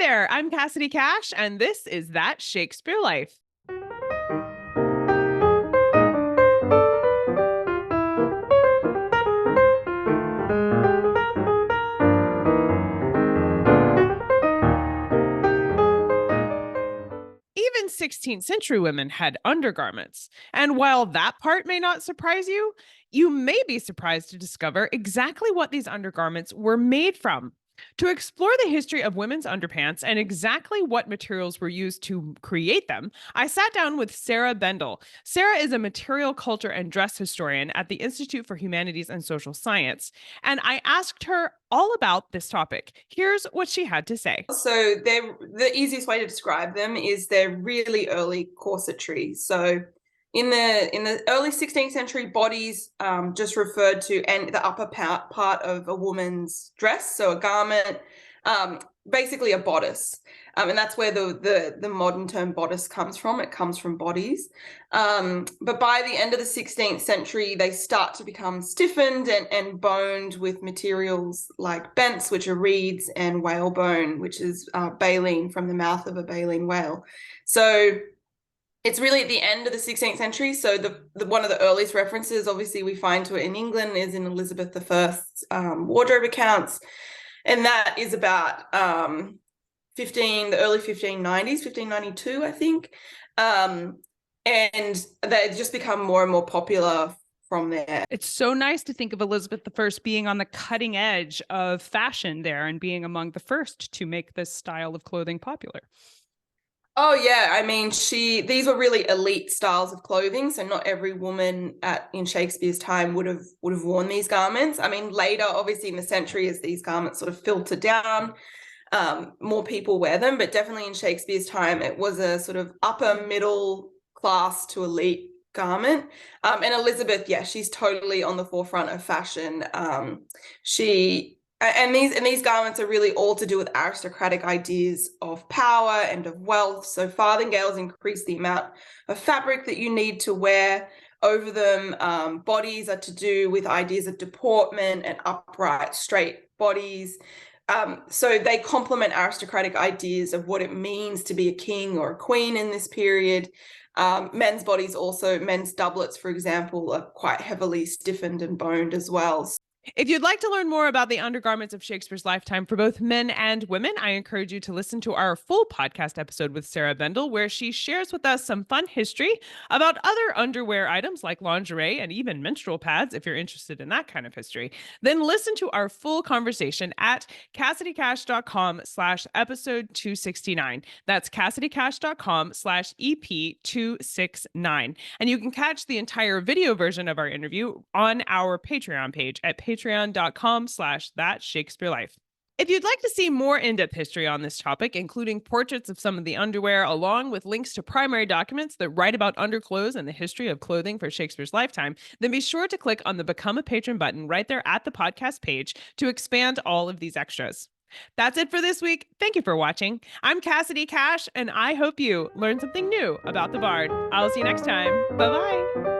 there, I'm Cassidy Cash, and this is That Shakespeare Life. Even 16th century women had undergarments. And while that part may not surprise you, you may be surprised to discover exactly what these undergarments were made from. To explore the history of women's underpants and exactly what materials were used to create them, I sat down with Sarah Bendall. Sarah is a material culture and dress historian at the Institute for Humanities and Social Science, and I asked her all about this topic. Here's what she had to say. So the easiest way to describe them is they're really early corsetry. So in the early 16th century, bodies just referred to and the upper part of a woman's dress, so a garment, basically a bodice. And that's where the modern term bodice comes from. It comes from bodies. But by the end of the 16th century, they start to become stiffened and boned with materials like bents, which are reeds, and whalebone, which is baleen from the mouth of a baleen whale. So it's really at the end of the 16th century. So the one of the earliest references, obviously, we find to it in England is in Elizabeth I's wardrobe accounts. And that is about the early 1590s, 1592, I think. And they just become more and more popular from there. It's so nice to think of Elizabeth I being on the cutting edge of fashion there and being among the first to make this style of clothing popular. Oh yeah, I mean, these were really elite styles of clothing, so not every woman in Shakespeare's time would have worn these garments. I mean, later, obviously in the century, as these garments sort of filter down, more people wear them, but definitely in Shakespeare's time, it was a sort of upper middle class to elite garment. And Elizabeth, yeah, she's totally on the forefront of fashion. These garments are really all to do with aristocratic ideas of power and of wealth. So farthingales increase the amount of fabric that you need to wear over them. Bodies are to do with ideas of deportment and upright, straight bodies. So they complement aristocratic ideas of what it means to be a king or a queen in this period. Men's bodies also, men's doublets, for example, are quite heavily stiffened and boned as well. If you'd like to learn more about the undergarments of Shakespeare's lifetime for both men and women, I encourage you to listen to our full podcast episode with Sarah Bendall, where she shares with us some fun history about other underwear items like lingerie and even menstrual pads, if you're interested in that kind of history. Then listen to our full conversation at CassidyCash.com/episode 269. That's CassidyCash.com/EP269. And you can catch the entire video version of our interview on our Patreon page at patreon.com/thatshakespearelife. If you'd like to see more in-depth history on this topic, including portraits of some of the underwear, along with links to primary documents that write about underclothes and the history of clothing for Shakespeare's lifetime, then be sure to click on the Become a Patron button right there at the podcast page to expand all of these extras. That's it for this week. Thank you for watching. I'm Cassidy Cash, and I hope you learned something new about the Bard. I'll see you next time. Bye-bye.